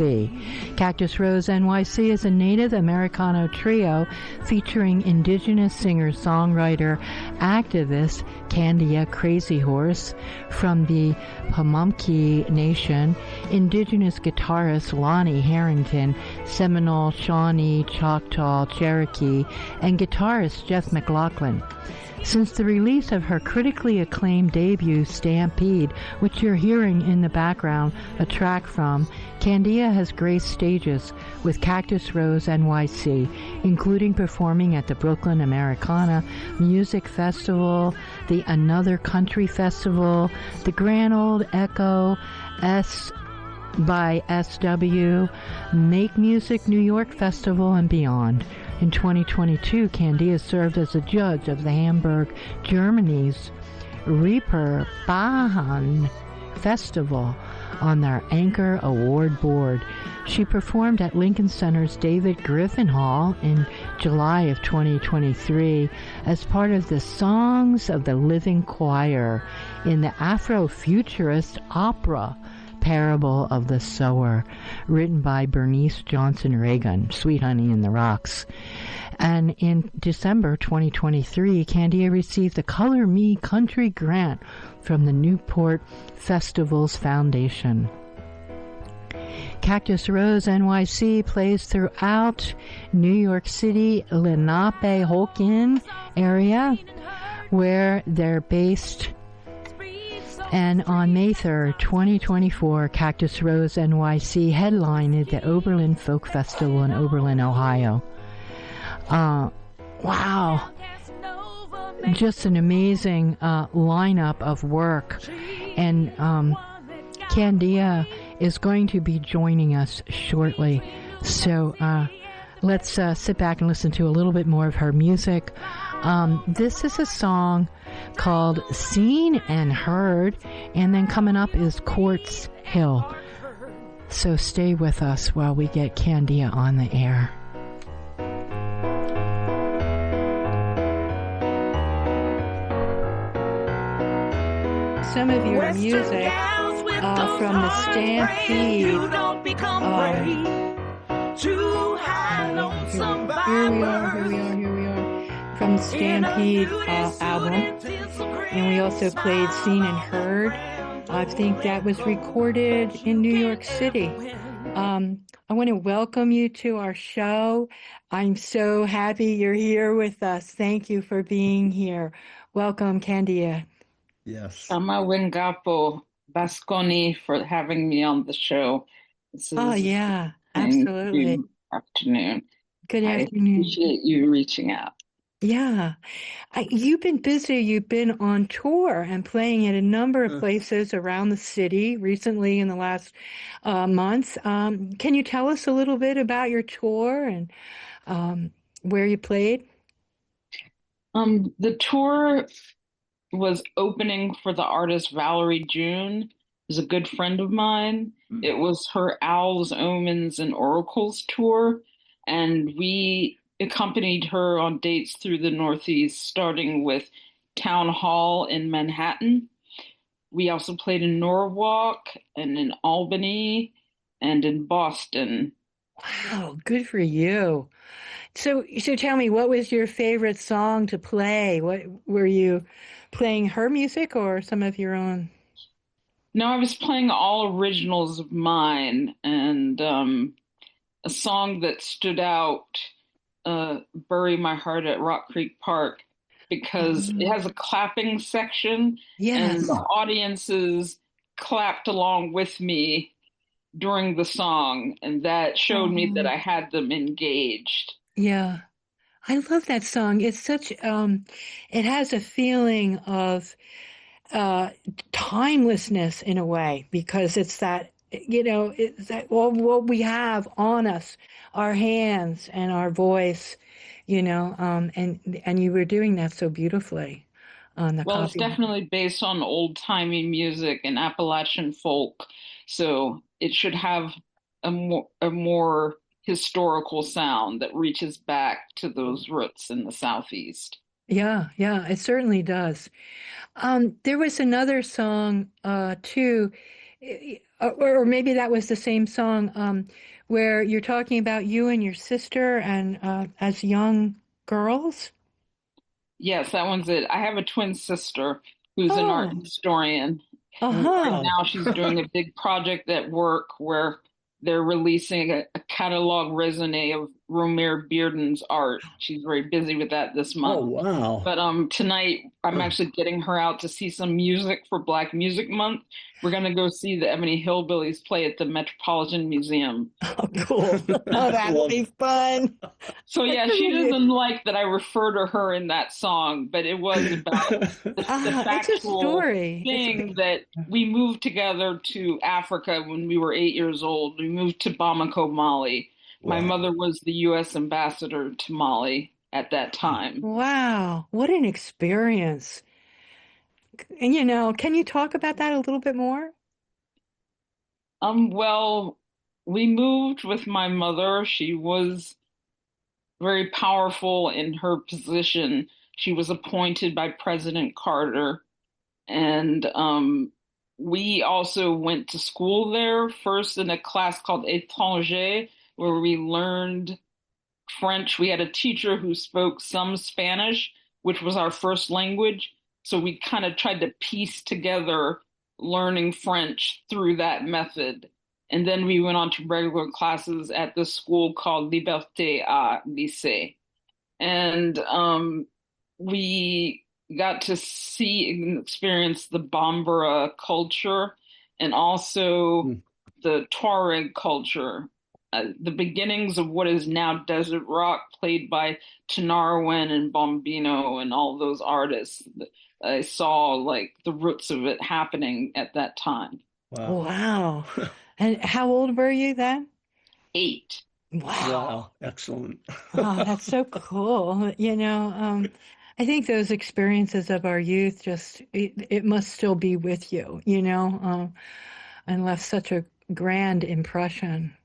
NYC. Cactus Rose NYC is a native Americano trio featuring indigenous singer-songwriter activist Candia Crazy Horse from the Pamunkey Nation, indigenous guitarist Lonnie Harrington, Seminole, Shawnee, Choctaw, Cherokee, and guitarist Jeff McLaughlin. Since the release of her critically acclaimed debut, Stampede, which you're hearing in the background, a track from, Candia has graced stages with Cactus Rose NYC, including performing at the Brooklyn Americana Music Festival, the Another Country Festival, the Grand Ole Echo, S by SW, Make Music New York Festival, and beyond. In 2022, Candia served as a judge of the Hamburg, Germany's Reeperbahn Festival on their Anchor Award Board. She performed at Lincoln Center's David Griffin Hall in July of 2023 as part of the Songs of the Living Choir in the Afrofuturist opera Parable of the Sower, written by Bernice Johnson Reagan, Sweet Honey in the Rocks. And in December 2023, Candia received the Color Me Country Grant from the Newport Festivals Foundation. Cactus Rose NYC plays throughout New York City, Lenape-Holkin area, where they're based. And on May 3rd, 2024, Cactus Rose NYC headlined the Oberlin Folk Festival in Oberlin, Ohio. Wow. Just an amazing lineup of work. And Candia is going to be joining us shortly. So let's sit back and listen to a little bit more of her music. This is a song called Seen and Heard, and then coming up is Quartz Hill. So stay with us while we get Candia on the air. Some of your music from the Stampede. Here we are. From the Stampede album. And we also played Seen and Heard. I think that was recorded in New York City. I want to welcome you to our show. I'm so happy you're here with us. Thank you for being here. Welcome, Candia. Yes. Sama Wingapo Basconi for having me on the show. Yeah, absolutely. Good afternoon. Good afternoon. I appreciate you reaching out. Yeah. You've been busy. You've been on tour and playing at a number of places around the city recently in the last months. Can you tell us a little bit about your tour and where you played? The tour was opening for the artist Valerie June, who's a good friend of mine. It was her Owls, Omens, and Oracles tour, and we accompanied her on dates through the Northeast, starting with Town Hall in Manhattan. We also played in Norwalk and in Albany and in Boston. Wow, good for you. So tell me, what was your favorite song to play? What were you playing, her music or some of your own? No, I was playing all originals of mine, and a song that stood out, Bury My Heart at Rock Creek Park, because it has a clapping section, and the audiences clapped along with me during the song, and that showed me that I had them engaged. Yeah. I love that song. It's such, it has a feeling of timelessness in a way, because it's that, it's that what we have on us, our hands and our voice, and you were doing that so beautifusly on the Well, it's definitely based on old-timey music and Appalachian folk, so it should have a more historical sound that reaches back to those roots in the Southeast. Yeah, it certainly does. There was another song too. or maybe that was the same song where you're talking about you and your sister and as young girls. Yes, that one's it. I have a twin sister who's an art Oh, historian. And right uh-huh. now she's doing a big project at work where they're releasing a catalog raisonné of Romare Bearden's art. She's very busy with that this Oh, month. wow. But tonight I'm actually getting her out to see some music for Black Music Month. We're gonna go see the Ebony Hillbillies play at the Metropolitan Museum. Oh, cool. Oh, that'll Well, be fun. So yeah, she doesn't like that I refer to her in that song, but it was about the It's a factual story. thing that we moved together to Africa when we were 8 years old. We moved to Bamako, Mali. My wow. mother was the U.S. ambassador to Mali at that time. Wow, what an experience. And can you talk about that a little bit more? Well, we moved with my mother. She was very powerful in her position. She was appointed by President Carter. And we also went to school there, first in a class called Étranger, where we learned French. We had a teacher who spoke some Spanish, which was our first language. So we kind of tried to piece together learning French through that method. And then we went on to regular classes at this school called Liberté à Lycée. And we got to see and experience the Bambara culture and also Hmm. the Tuareg culture, the beginnings of what is now desert rock, played by Tinariwen and Bombino and all those artists. I saw like the roots of it happening at that time. Wow. Wow. And how old were you then? 8. Wow. Wow. Excellent. Oh, that's so cool. I think those experiences of our youth it must still be with you, and left such a grand impression.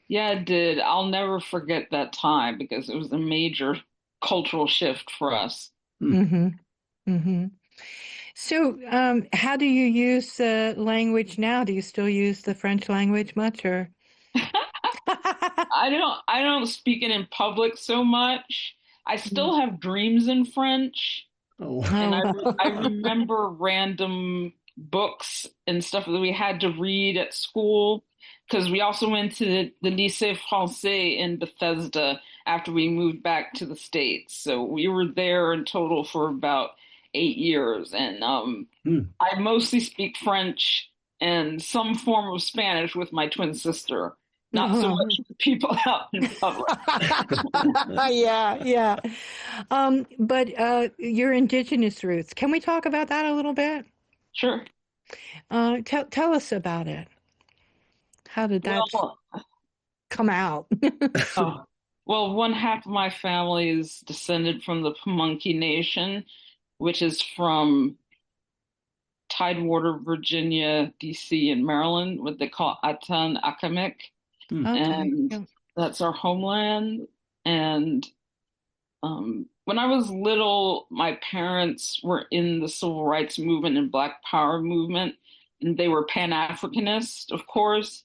Yeah, it did. I'll never forget that time because it was a major cultural shift for us. Hmm. Mm-hmm. Mm-hmm. So, how do you use the language now? Do you still use the French language much, or? I don't speak it in public so much. I still have dreams in French, Oh, and Oh, I remember random books and stuff that we had to read at school because we also went to the Lycée Français in Bethesda after we moved back to the States. So we were there in total for about 8 years, and hmm. I mostly speak French and some form of Spanish with my twin sister, not so oh. much with people out in public. Yeah, yeah. But your indigenous roots, can we talk about that a little bit? Sure. Tell us about it. How did that Well, come out? oh, well, one half of my family is descended from the Pamunkey Nation, which is from Tidewater, Virginia, DC, and Maryland, what they call Atan Akamic, Hmm. Okay. and Yeah. that's our homeland. And when I was little, my parents were in the civil rights movement and Black Power movement, and they were Pan-Africanist, of course.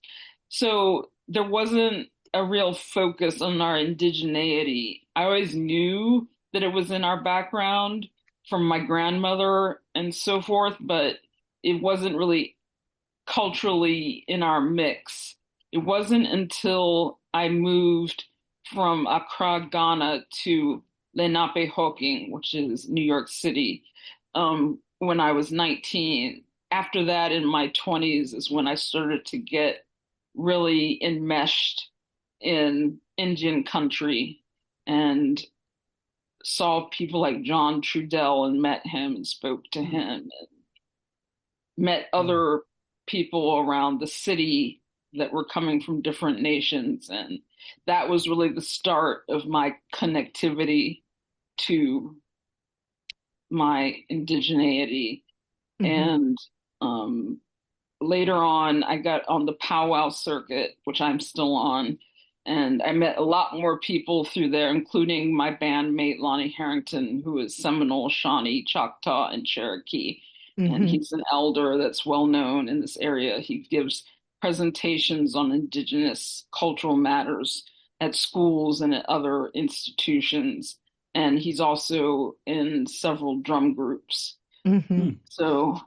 So there wasn't a real focus on our indigeneity. I always knew that it was in our background from my grandmother and so forth, but it wasn't really culturally in our mix. It wasn't until I moved from Accra, Ghana to Lenape-Hoking, which is New York City, when I was 19. After that, in my 20s, is when I started to get really enmeshed in Indian country and saw people like John Trudell and met him and spoke to him and met Wow. other people around the city that were coming from different nations. And that was really the start of my connectivity to my indigeneity. Hmm. And later on, I got on the powwow circuit, which I'm still on. And I met a lot more people through there, including my bandmate Lonnie Harrington, who is Seminole, Shawnee, Choctaw, and Cherokee. and Mm-hmm. he's an elder that's well known in this area. He gives presentations on indigenous cultural matters at schools and at other institutions. And he's also in several drum groups. Mm-hmm. Hmm. So,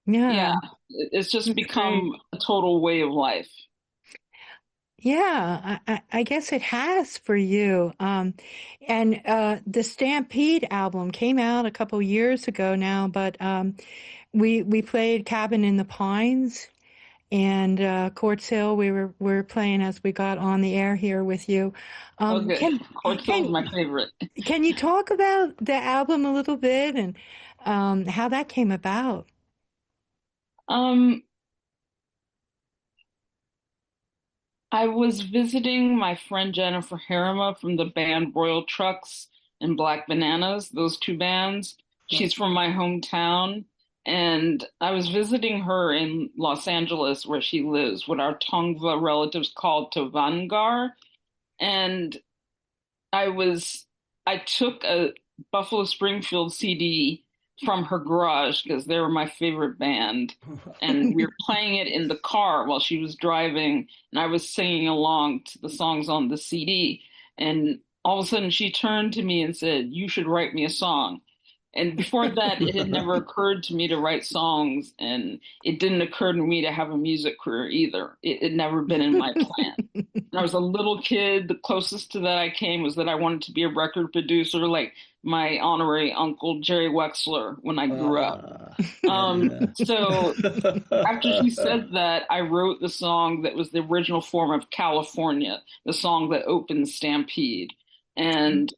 Yeah, yeah, it's just that's great. become a total way of life. Yeah, I guess it has for you. And the Stampede album came out a couple years ago now, but we played Cabin in the Pines and Courts Hill. We were playing as we got on the air here with you. Okay, Can Court Hill's can my favorite. can you talk about the album a little bit and how that came about? Um, I was visiting my friend Jennifer Harima from the band Royal Trucks and Black Bananas, those two bands. Oh, She's from my hometown, and I was visiting her in Los Angeles where she lives, what our Tongva relatives call Tovangar. And I was I took a Buffalo Springfield CD from her garage because they were my favorite band. And we were playing it in the car while she was driving, and I was singing along to the songs on the CD. And all of a sudden she turned to me and said, "You should write me a song." And before that, it had never occurred to me to write songs, and it didn't occur to me to have a music career either. It had never been in my plan. When I was a little kid, the closest to that I came was that I wanted to be a record producer like my honorary uncle Jerry Wexler when I grew up. yeah. So after she said that, I wrote the song that was the original form of California, the song that opened Stampede. And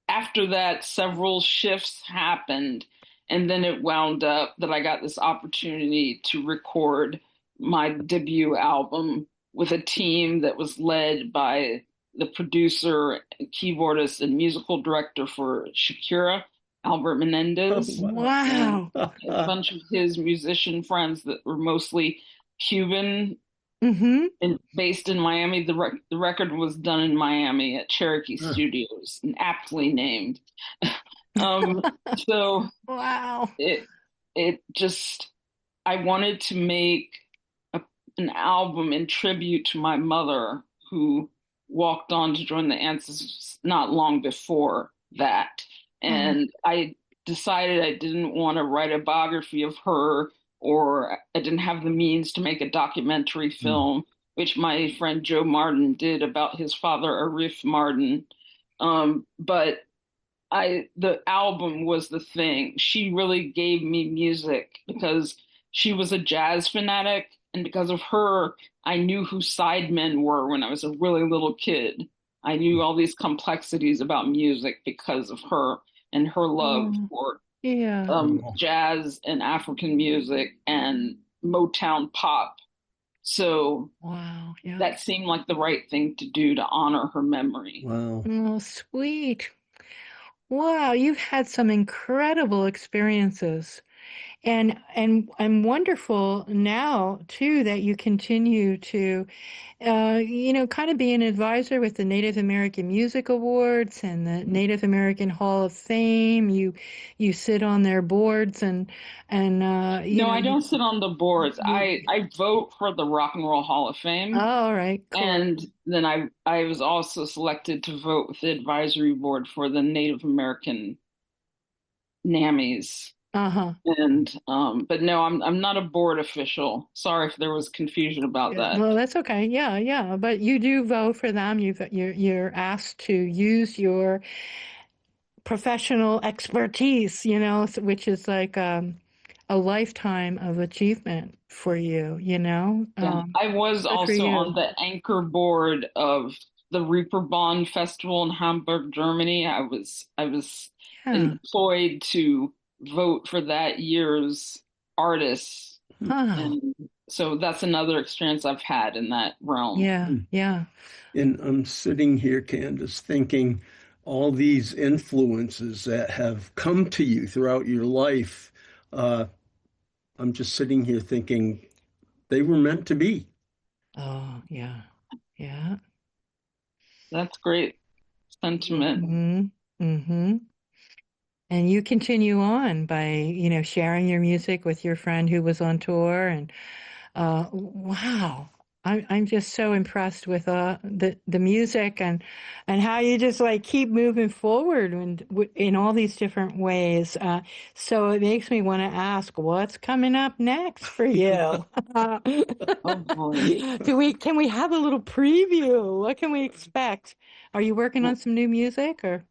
after that, several shifts happened, and then it wound up that I got this opportunity to record my debut album with a team that was led by the producer, keyboardist, and musical director for Shakira, Albert Oh, Menendez, wow. and Wow. a bunch of his musician friends that were mostly Cuban Mm-hmm. and based in Miami. The record was done in Miami at Cherokee Studios, and aptly named. Um, so Wow. it it just I wanted to make a, an album in tribute to my mother, who walked on to join the Ancestors not long before that, Oh. and I decided I didn't want to write a biography of her, or I didn't have the means to make a documentary Hmm. film, which my friend Joe Martin did about his father, Arif Martin. But the album was the thing. She really gave me music because she was a jazz fanatic, and because of her, I knew who sidemen were when I was a really little kid. I knew all these complexities about music because of her and her love Oh. for Yeah. Oh, jazz and African music and Motown pop. So Wow. Yeah. that seemed like the right thing to do to honor her memory. wow. Oh, sweet. Wow, you've had some incredible experiences. And wonderful now too that you continue to kind of be an advisor with the Native American Music Awards and the Native American Hall of Fame. You sit on their boards and No, I don't sit on the boards. you I vote for the Rock and Roll Hall of oh, Fame, all right, cool. and then I was also selected to vote with the advisory board for the Native American NAMIs. Uh-huh. And but no, I'm not a board official. Sorry if there was confusion about Yeah, that. well, that's okay. Yeah, yeah, but you do vote for them. You're asked to use your professional expertise, which is like a lifetime of achievement for you, Yeah, I was Good for also on you. the anchor board of the Reeperbahn Festival in Hamburg, Germany. I was Yeah. employed to vote for that year's artists, Huh. and so that's another experience I've had in that realm. Yeah. Hmm. Yeah. And I'm sitting here, Candace, thinking all these influences that have come to you throughout your life. Uh, I'm just sitting here thinking they were meant to be. Oh, yeah. Yeah. That's great sentiment. Mm-hmm. Mm-hmm. And you continue on by, sharing your music with your friend who was on tour. And wow, I'm just so impressed with the music and how you just like keep moving forward and in all these different ways. So it makes me want to ask, what's coming up next for you? Oh boy. Can we have a little preview? What can we expect? Are you working on some new music or?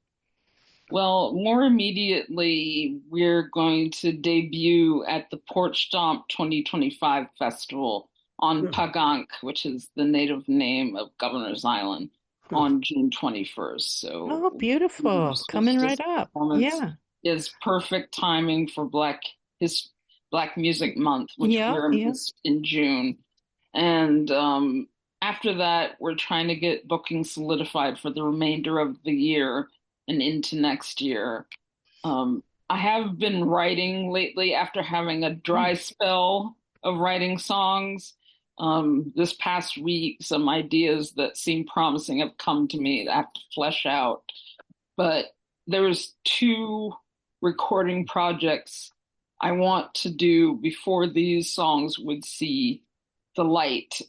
Well, more immediately, we're going to debut at the Porch Stomp 2025 Festival on Huh. Pagank, which is the native name of Governor's Island, Huh. on June 21st. So, Oh, the beautiful. Coming right solstice up. performance Yeah. is perfect timing for Black Music Month, which Yeah. we're Yeah. in June. And after that, we're trying to get bookings solidified for the remainder of the year and into next year. I have been writing lately after having a dry spell of writing songs. This past week, some ideas that seem promising have come to me that I have to flesh out. But there's two recording projects I want to do before these songs would see the light.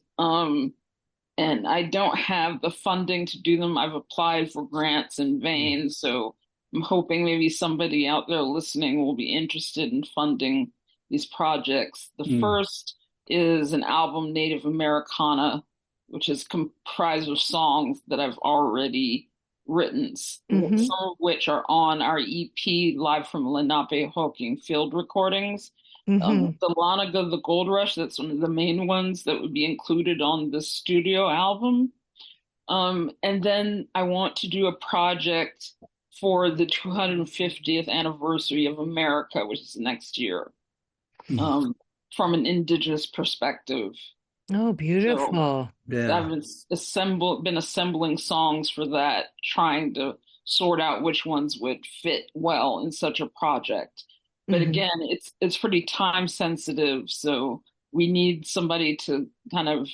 And I don't have the funding to do them. I've applied for grants in vain, so I'm hoping maybe somebody out there listening will be interested in funding these projects. The Mm. first is an album, Native Americana, which is comprised of songs that I've already written, Mm-hmm. some of which are on our EP, Live from Lenape Hawking Field recordings. Mm-hmm. The Lanaga, the Gold Rush, that's one of the main ones that would be included on the studio album. And then I want to do a project for the 250th anniversary of America, which is next year, Mm. um, from an indigenous perspective. Oh, So beautiful. I've Yeah. been assembling songs for that, trying to sort out which ones would fit well in such a project. But Mm-hmm. again, it's pretty time sensitive, so we need somebody to kind of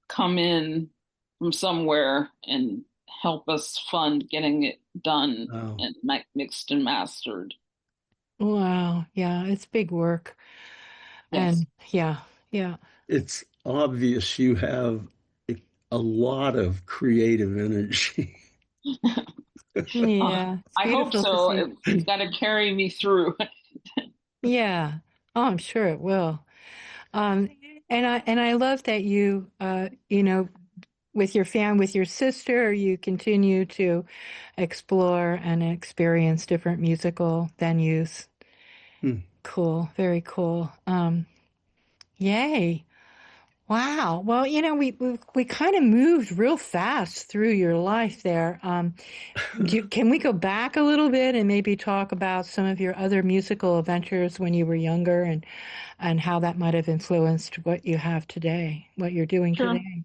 come in from somewhere and help us fund getting it done Wow. and mixed and mastered. Wow. Yeah, it's big work. Yes. And yeah, yeah. It's obvious you have a lot of creative energy. Yeah, it's I hope beautiful to so. see. It's got to carry me through. Yeah. Oh, I'm sure it will. Um, and I love that you with with your sister, you continue to explore and experience different musical venues. Hmm. Cool, very cool. Yay. Wow. Well, we kind of moved real fast through your life there. Can we go back a little bit and maybe talk about some of your other musical adventures when you were younger and how that might have influenced what you have today, what you're doing Sure. today?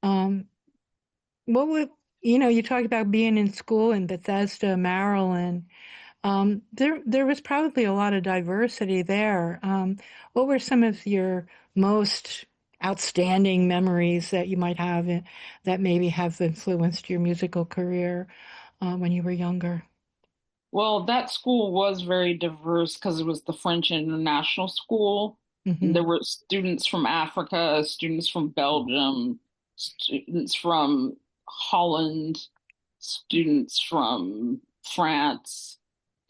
Um, what would, you talked about being in school in Bethesda, Maryland. There was probably a lot of diversity there. What were some of your most outstanding memories that you might have that maybe have influenced your musical career when you were younger? Well, that school was very diverse because it was the French International School. And Hmm. there were students from Africa, students from Belgium, students from Holland, students from France,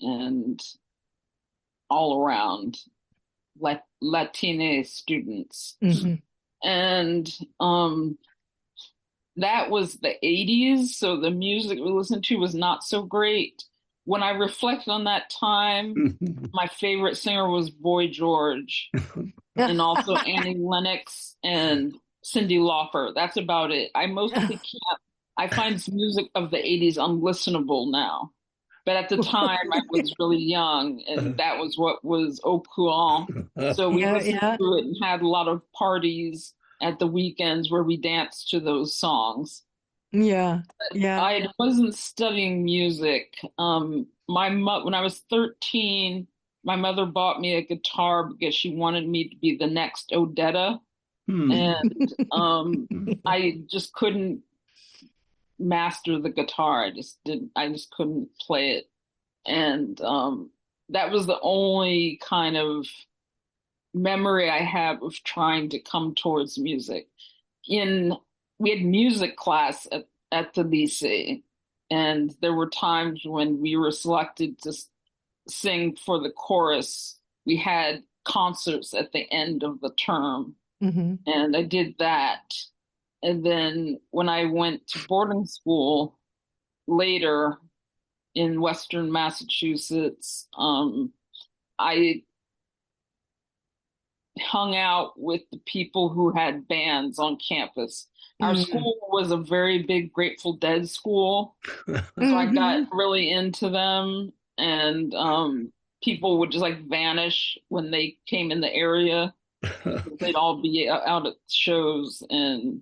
and all around Latine students. Hmm. And that was the 80s, so the music we listened to was not so great. When I reflect on that time, my favorite singer was Boy George and also Annie Lennox and Cyndi Lauper. That's about it. I mostly can't, I find music of the 80s unlistenable now. But at the time, I was really young, and that was what was au courant. So we Yeah, listened yeah, to it and had a lot of parties at the weekends where we danced to those songs. yeah, yeah. I wasn't studying music. When I was 13, my mother bought me a guitar because she wanted me to be the next Odetta, Hmm. and I just couldn't master the guitar. I just couldn't play it. And that was the only kind of memory I have of trying to come towards music. We had music class at the lycée, and there were times when we were selected to sing for the chorus. We had concerts at the end of the term, and I did that. And then when I went to boarding school later in Western Massachusetts, I hung out with the people who had bands on campus. Our school was a very big Grateful Dead school, so I got really into them, and people would just like vanish when they came in the area. They'd all be out at shows, and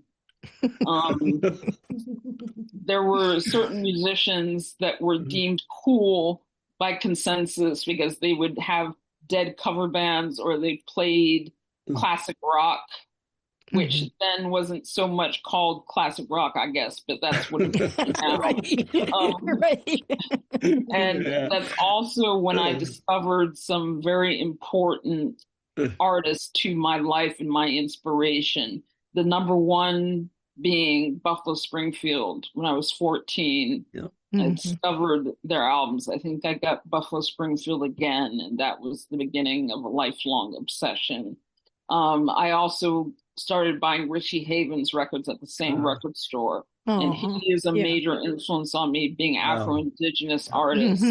there were certain musicians that were deemed cool by consensus because they would have Dead cover bands, or they played classic rock, which then wasn't so much called classic rock, I guess, but that's what it is now. Right. And that's also when I discovered some very important artists to my life and my inspiration. The number one being Buffalo Springfield when I was 14. Yeah. I discovered their albums. I think I got Buffalo Springfield again, and that was the beginning of a lifelong obsession. I also started buying Richie Havens records at the same record store, and he is a major influence on me, being Afro-Indigenous artist.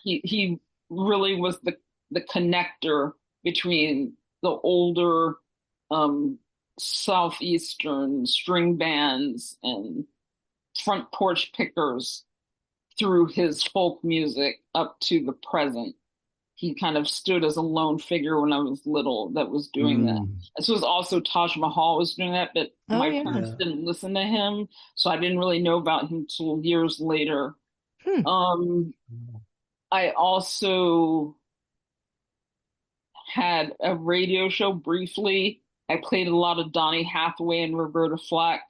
He really was the connector between the older Southeastern string bands and front porch pickers through his folk music up to the present. He kind of stood as a lone figure when I was little that was doing that. This was also Taj Mahal was doing that, but my parents didn't listen to him, so I didn't really know about him till years later. I also had a radio show briefly. I played a lot of Donny Hathaway and Roberta Flack.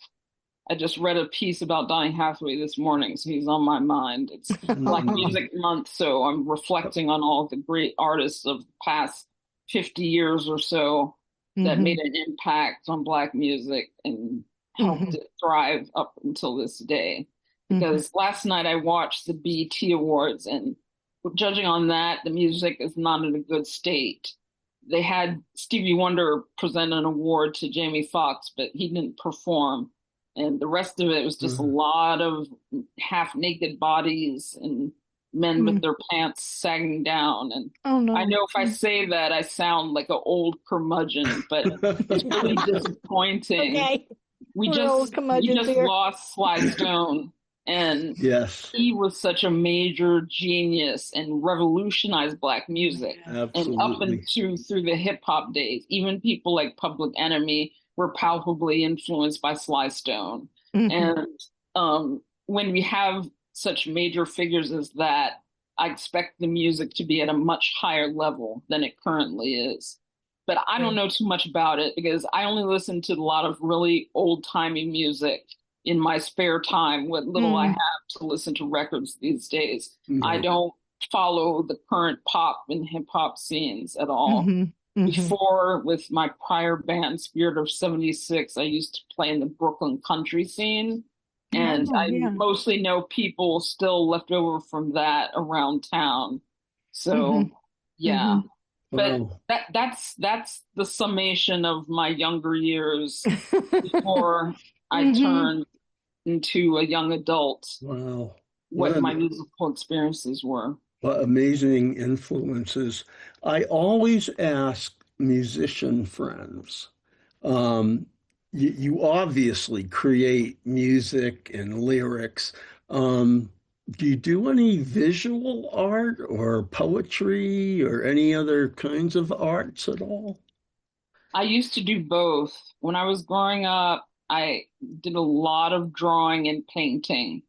I just read a piece about Donny Hathaway this morning, so he's on my mind. It's Black Music Month, so I'm reflecting on all the great artists of the past 50 years or so that made an impact on Black music and helped it thrive up until this day. Because last night I watched the BET Awards, and judging on that, the music is not in a good state. They had Stevie Wonder present an award to Jamie Foxx, but he didn't perform. And the rest of it was just a lot of half-naked bodies and men with their pants sagging down. And I know if I say that, I sound like an old curmudgeon, but it's really disappointing. Okay. We just lost Sly Stone, and he was such a major genius and revolutionized Black music. Absolutely. And up into through the hip-hop days, even people like Public Enemy were palpably influenced by Sly Stone. And when we have such major figures as that, I expect the music to be at a much higher level than it currently is. But I don't know too much about it because I only listen to a lot of really old-timey music in my spare time, what little I have to listen to records these days. I don't follow the current pop and hip-hop scenes at all. Before, with my prior band, Spirit of 76, I used to play in the Brooklyn country scene. And I mostly know people still left over from that around town. So, But that's the summation of my younger years before I turned into a young adult. Wow. What my musical experiences were. Amazing influences. I always ask musician friends, you obviously create music and lyrics. Do you do any visual art or poetry or any other kinds of arts at all? I used to do both. When I was growing up, I did a lot of drawing and painting.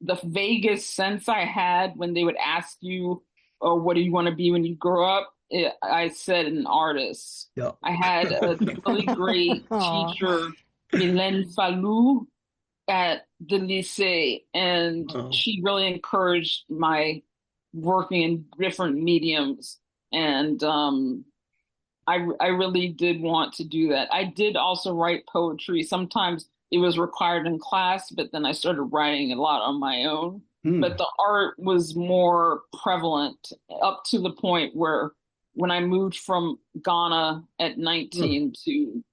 The vaguest sense I had when they would ask you, "Oh, what do you want to be when you grow up?" I said an artist. I had a really great teacher, Mylène Fallou, at the lycée, and she really encouraged my working in different mediums. And I really did want to do that. I did also write poetry. Sometimes it was required in class, but then I started writing a lot on my own. Hmm. But the art was more prevalent up to the point where when I moved from Ghana at Hmm. 19 to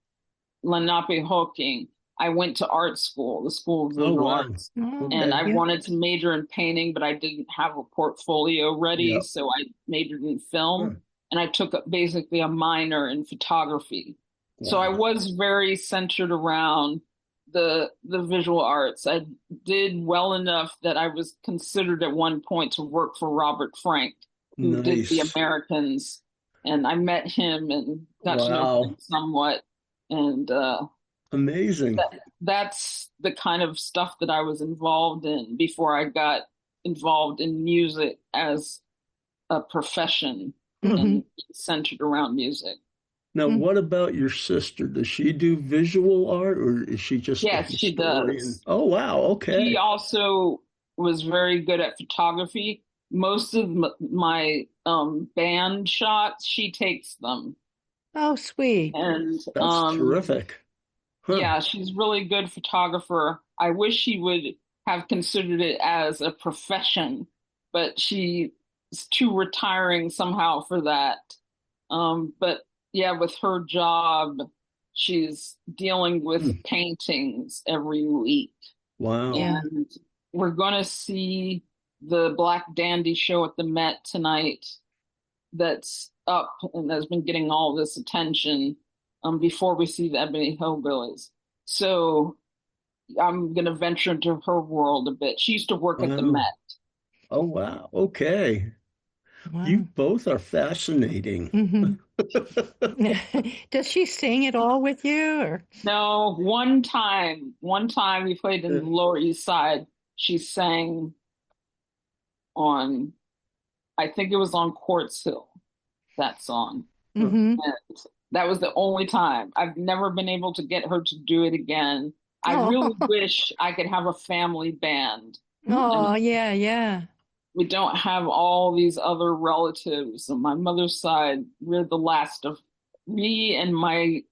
Lenape, I went to art school, the School of Oh, Visual wow. Arts, Oh, and Okay. I yeah. wanted to major in painting, but I didn't have a portfolio ready, Yep. so I majored in Huh. film, and I took basically a minor in photography. So I Wow. was very centered around the visual arts. I did well enough that I was considered at one point to work for Robert Frank, who did The Nice. Americans, and I met him and got to know him Wow. somewhat, and Amazing. that's the kind of stuff that I was involved in before I got involved in music as a profession Huh. Hmm. and centered around music. Now, what about your sister? Does she do visual art or is she just a Yes, she historian? does. Oh, wow. She Okay. also was very good at photography. Most of my band shots, she takes them. Oh, sweet. And That's terrific. Huh. yeah, she's really good photographer. I wish she would have considered it as a profession, but she's too retiring somehow for that. But yeah, with her job, she's dealing with Hmm. paintings every week. Wow. Yeah. And we're going to see the Black Dandy show at the Met tonight that's up and has been getting all this attention before we see the Ebony Hillbillies. So I'm going to venture into her world a bit. She used to work at the Wow. Met. Oh, wow. Okay. You Wow. both are fascinating. Hmm. Does she sing at all with you, or? No, one time we played in the Lower East Side. She sang on, I think it was on Quartz Hill, that song. Hmm. And that was the only time. I've never been able to get her to do it again. I really Oh, wish I could have a family band. I oh, mean, yeah, yeah. we don't have all these other relatives. On my mother's side, we're the last of me and my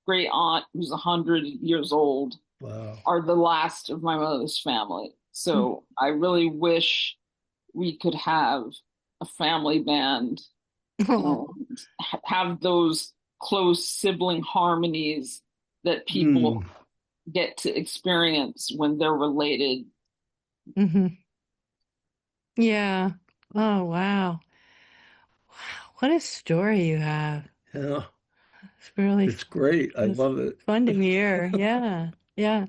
great aunt, who's 100 years old, Wow. are the last of my mother's family. So I really wish we could have a family band Oh. and have those close sibling harmonies that Hmm. people get to experience when they're related. Hmm. Yeah. Oh, wow. Wow. What a story you have. Yeah. It's really It's great. I it's love it. fun to hear. Yeah. Yeah.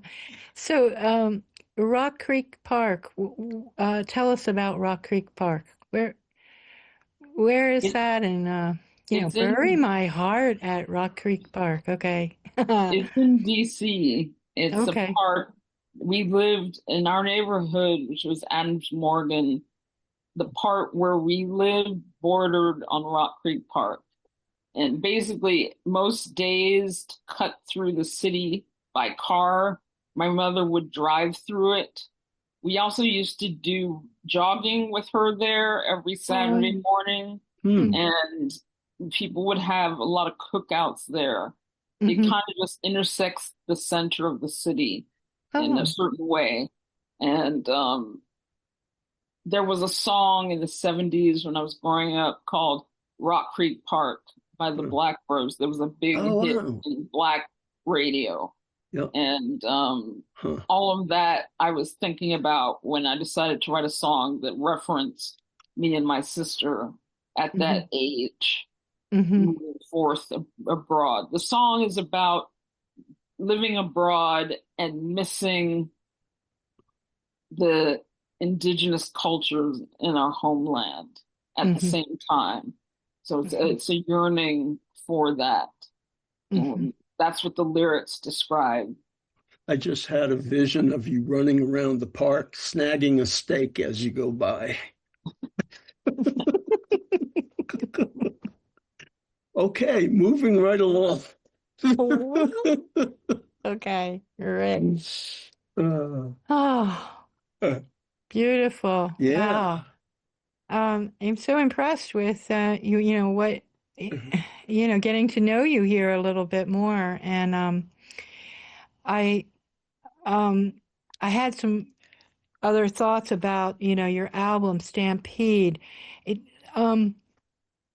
So, Rock Creek Park, tell us about Rock Creek Park. Where is It, that? And, it's bury in my heart at Rock Creek Park. Okay. it's in DC. It's a Okay. park. We lived in our neighborhood, which was Adams Morgan. The part where we lived bordered on Rock Creek Park. And basically, most days to cut through the city by car, my mother would drive through it. We also used to do jogging with her there every Saturday Um, morning, Hmm. and people would have a lot of cookouts there. It mm-hmm. kind of just intersects the center of the city in a Oh. certain way. And there was a song in the 70s when I was growing up called Rock Creek Park by the Huh. Blackbirds. There was a Oh, big hit wow. in black radio. Yep. And Huh. all of that I was thinking about when I decided to write a song that referenced me and my sister at Mm-hmm. that age, Mm-hmm. moving forth abroad. The song is about living abroad and missing the indigenous cultures in our homeland at the Mm-hmm. same time. So Mm-hmm. it's a yearning for that. Mm-hmm. And that's what the lyrics describe. I just had a vision of you running around the park, snagging a steak as you go by. Okay, moving right along. Okay. Great. Uh, Oh, uh, beautiful. yeah. Wow. I'm so impressed with you. You know what, getting to know you here a little bit more, and I um, I had some other thoughts about your album Stampede. It um,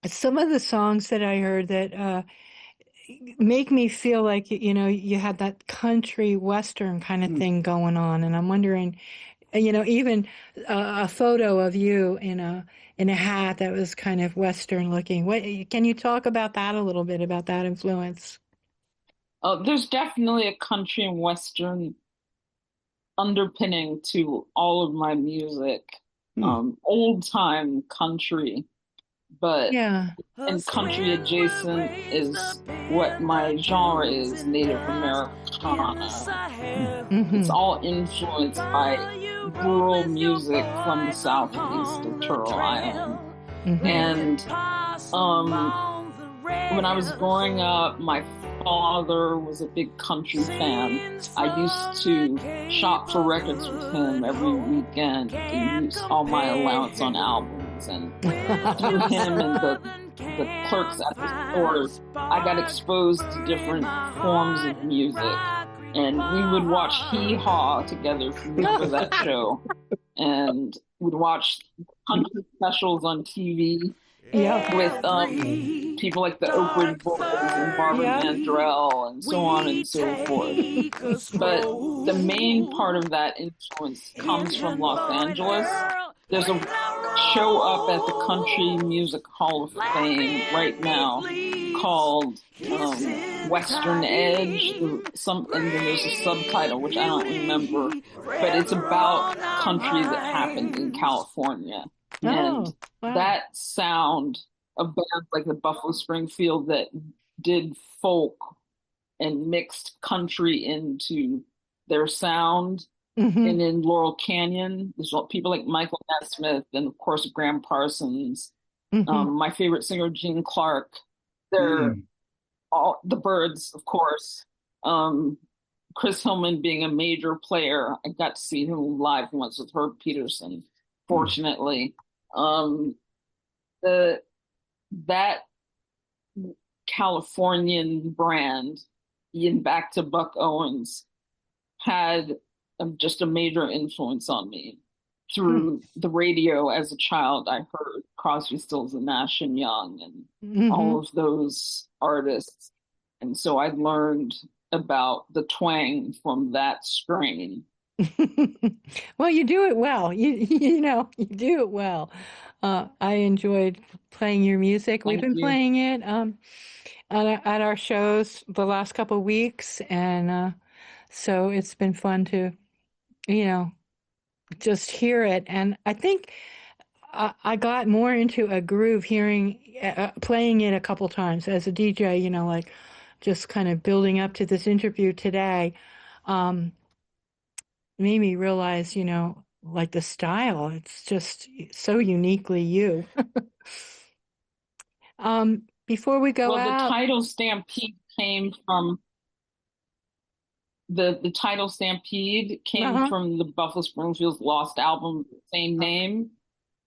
some of the songs that I heard that make me feel like you had that country western kind of thing going on, and I'm wondering, even a photo of you in a hat that was kind of western looking. What can you talk about that a little bit about that influence? There's definitely a country and western underpinning to all of my music. Old time country, but Yeah. and country adjacent is what my genre is, Native Americana. It's all influenced by rural music from the southeast of Turtle Island. And when I was growing up, my father was a big country fan. I used to shop for records with him every weekend and use all my allowance on albums. And through him and the clerks at the stores, I got exposed to different forms of music. And we would watch Hee Haw together for that show. And we'd watch country specials on TV. Yeah. With people like the Oak Ridge Boys and Barbara Mandrell and so on and so forth. But the main part of that influence comes from Los Angeles. There's a show up at the Country Music Hall of Fame right now called Western Edge. And then there's a subtitle, which I don't remember, but it's about country that happened in California. And that sound of bands like the Buffalo Springfield that did folk and mixed country into their sound. And in Laurel Canyon, there's people like Michael Nesmith and, of course, Graham Parsons. My favorite singer, Gene Clark. They're all the Byrds, of course. Chris Hillman being a major player. I got to see him live once with Herb Peterson, fortunately. That Californian brand, and back to Buck Owens, had just a major influence on me. Through the radio as a child, I heard Crosby, Stills and Nash and Young and all of those artists. And so I learned about the twang from that strain. Well, you do it well. You do it well. I enjoyed playing your music. We've been playing it at our shows the last couple of weeks, and so it's been fun to, just hear it. And I think I got more into a groove playing it a couple times as a DJ. Like just kind of building up to this interview today. Made me realize, like the style, it's just so uniquely you. Before we go out, the title Stampede came from the title Stampede came from the Buffalo Springfield's Lost album, same name.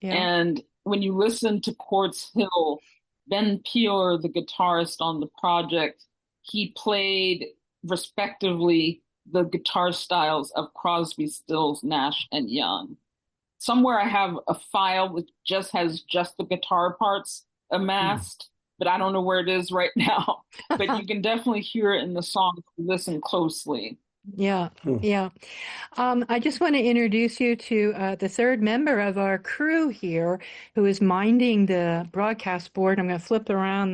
Yeah. And when you listen to Quartz Hill, Ben Peeler, the guitarist on the project, he played respectively the guitar styles of Crosby, Stills, Nash, and Young. Somewhere I have a file that has just the guitar parts amassed, but I don't know where it is right now. But you can definitely hear it in the song if you listen closely. Yeah, yeah. I just want to introduce you to the third member of our crew here, who is minding the broadcast board. I'm going to flip around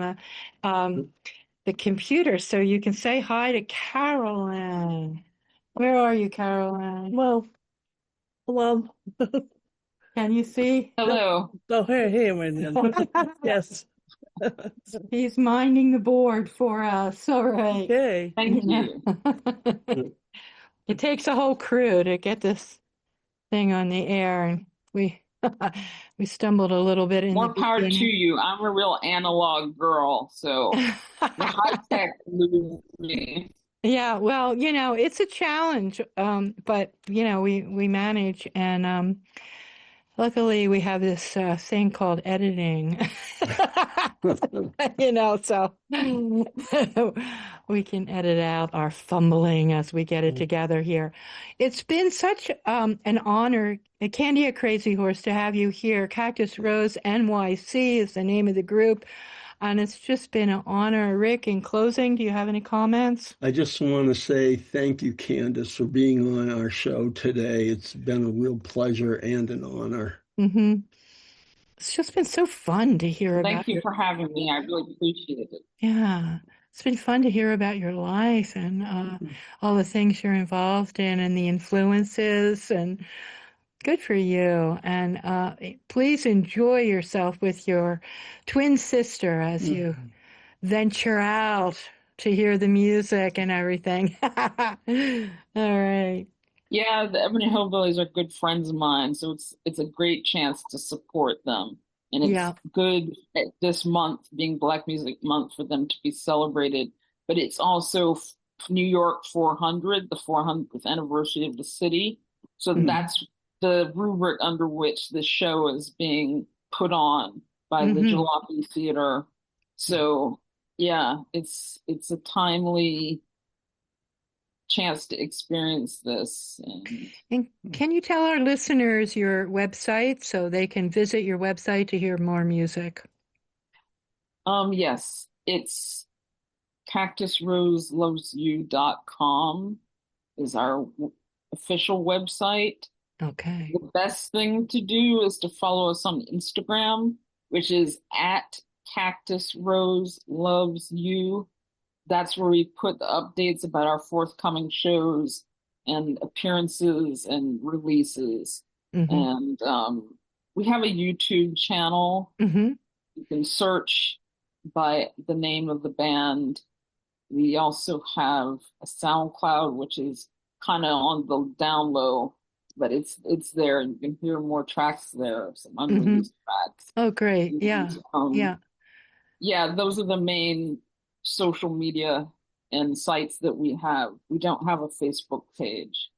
the computer so you can say hi to Carolyn. Where are you, Carolyn? Well, hello. Can you see? Hello. Oh, here, yes. He's minding the board for us. All right. Okay. Thank you. It takes a whole crew to get this thing on the air, and we stumbled a little bit in More the power beginning. to you. I'm a real analog girl, so the high tech moves me. Yeah, well, it's a challenge, but we manage, and Luckily, we have this thing called editing, so we can edit out our fumbling as we get it together here. It's been such an honor, Candia Crazy Horse, to have you here. Cactus Rose NYC is the name of the group, and it's just been an honor. Rick, in closing, do you have any comments? I just want to say thank you, Candace, for being on our show today. It's been a real pleasure and an honor. Mm-hmm. It's just been so fun to hear about. Thank you for having me. I really appreciate it. Yeah, it's been fun to hear about your life and all the things you're involved in and the influences, and good for you. And please enjoy yourself with your twin sister as you venture out to hear the music and everything. All right. Yeah, the Ebony Hillbillies are good friends of mine, so it's a great chance to support them. And it's good at this month being Black Music Month for them to be celebrated. But it's also New York 400, the 400th anniversary of the city. So that's the rubric under which this show is being put on by the Jalopy Theater. So yeah, it's a timely chance to experience this. And can you tell our listeners your website so they can visit your website to hear more music? Yes, it's cactusroselovesyou.com is our official website. Okay. The best thing to do is to follow us on Instagram, which is at cactusroselovesyou. That's where we put the updates about our forthcoming shows and appearances and releases. And we have a YouTube channel. You can search by the name of the band. We also have a SoundCloud, which is kind of on the down low, but it's there, and you can hear more tracks there, some unreleased tracks. Oh, great. And, yeah, those are the main social media and sites that we have. We don't have a Facebook page.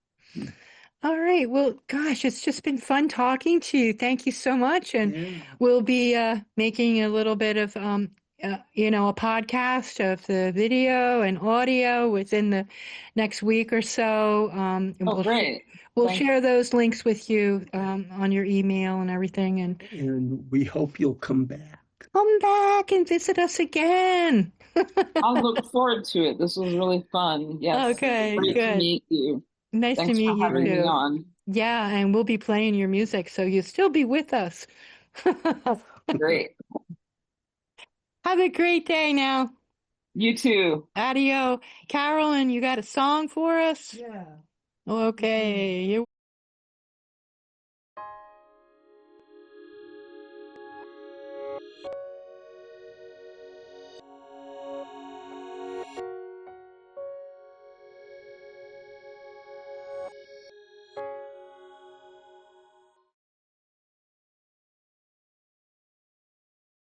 All right. Well, gosh, it's just been fun talking to you. Thank you so much. And we'll be making a little bit of, a podcast of the video and audio within the next week or so. Great. We'll share those links with you on your email and everything. And we hope you'll come back. Come back and visit us again. I'll look forward to it. This was really fun. Yes. Okay, Great good. to meet you. Nice Thanks to meet for you having too. me on. Yeah, and we'll be playing your music, so you'll still be with us. Great. Have a great day now. You too. Adio. Carolyn, you got a song for us? Yeah. Okay.